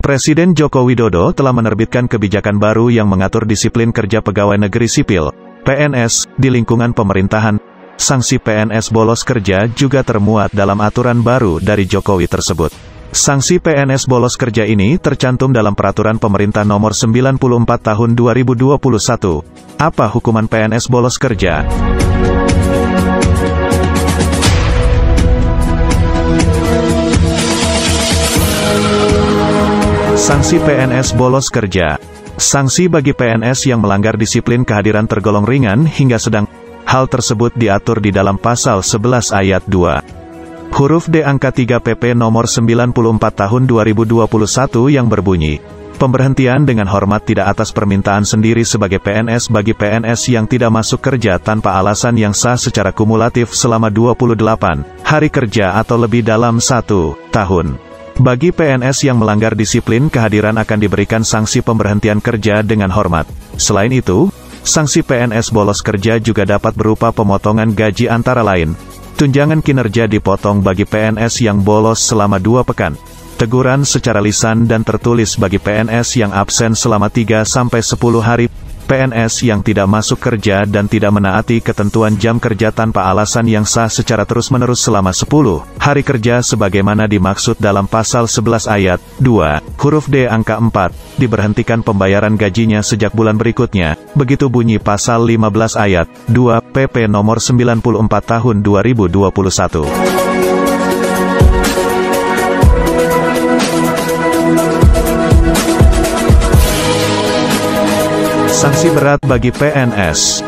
Presiden Joko Widodo telah menerbitkan kebijakan baru yang mengatur disiplin kerja pegawai negeri sipil, PNS, di lingkungan pemerintahan. Sanksi PNS bolos kerja juga termuat dalam aturan baru dari Jokowi tersebut. Sanksi PNS bolos kerja ini tercantum dalam Peraturan Pemerintah Nomor 94 Tahun 2021. Apa hukuman PNS bolos kerja? Sanksi PNS bolos kerja. Sanksi bagi PNS yang melanggar disiplin kehadiran tergolong ringan hingga sedang. Hal tersebut diatur di dalam Pasal 11 Ayat 2. Huruf D angka 3 PP nomor 94 tahun 2021 yang berbunyi, pemberhentian dengan hormat tidak atas permintaan sendiri sebagai PNS bagi PNS yang tidak masuk kerja tanpa alasan yang sah secara kumulatif selama 28 hari kerja atau lebih dalam 1 tahun. Bagi PNS yang melanggar disiplin kehadiran akan diberikan sanksi pemberhentian kerja dengan hormat. Selain itu, sanksi PNS bolos kerja juga dapat berupa pemotongan gaji antara lain. Tunjangan kinerja dipotong bagi PNS yang bolos selama 2 pekan. Teguran secara lisan dan tertulis bagi PNS yang absen selama 3-10 hari. PNS yang tidak masuk kerja dan tidak menaati ketentuan jam kerja tanpa alasan yang sah secara terus-menerus selama 10 hari kerja sebagaimana dimaksud dalam Pasal 11 Ayat 2, huruf D angka 4, diberhentikan pembayaran gajinya sejak bulan berikutnya. Begitu bunyi Pasal 15 Ayat 2 PP nomor 94 Tahun 2021. Sanksi berat bagi PNS.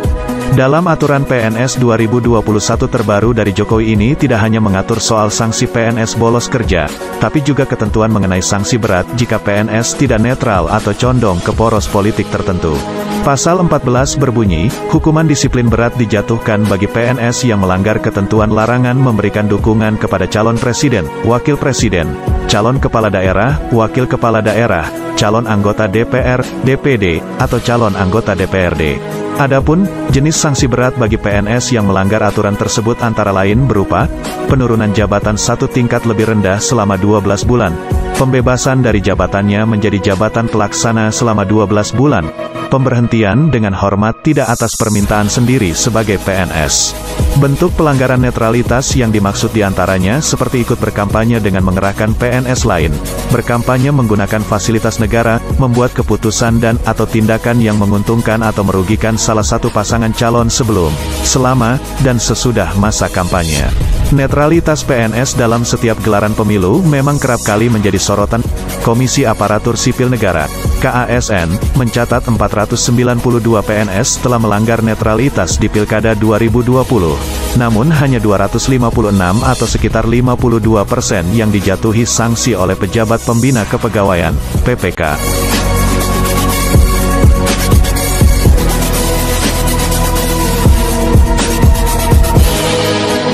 Dalam aturan PNS 2021 terbaru dari Jokowi ini tidak hanya mengatur soal sanksi PNS bolos kerja, tapi juga ketentuan mengenai sanksi berat jika PNS tidak netral atau condong ke poros politik tertentu. Pasal 14 berbunyi, hukuman disiplin berat dijatuhkan bagi PNS yang melanggar ketentuan larangan memberikan dukungan kepada calon presiden, wakil presiden, calon kepala daerah, wakil kepala daerah, calon anggota DPR, DPD, atau calon anggota DPRD. Adapun, jenis sanksi berat bagi PNS yang melanggar aturan tersebut antara lain berupa, penurunan jabatan 1 tingkat lebih rendah selama 12 bulan, pembebasan dari jabatannya menjadi jabatan pelaksana selama 12 bulan, pemberhentian dengan hormat tidak atas permintaan sendiri sebagai PNS. Bentuk pelanggaran netralitas yang dimaksud diantaranya seperti ikut berkampanye dengan mengerahkan PNS lain, berkampanye menggunakan fasilitas negara, membuat keputusan dan atau tindakan yang menguntungkan atau merugikan salah satu pasangan calon sebelum, selama, dan sesudah masa kampanye. Netralitas PNS dalam setiap gelaran pemilu memang kerap kali menjadi sorotan. Komisi Aparatur Sipil Negara, KASN, mencatat 492 PNS telah melanggar netralitas di Pilkada 2020. Namun hanya 256 atau sekitar 52% yang dijatuhi sanksi oleh pejabat pembina kepegawaian, PPK.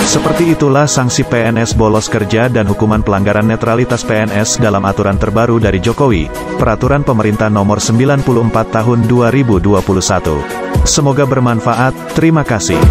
Seperti itulah sanksi PNS bolos kerja dan hukuman pelanggaran netralitas PNS dalam aturan terbaru dari Jokowi, Peraturan Pemerintah Nomor 94 Tahun 2021. Semoga bermanfaat, terima kasih.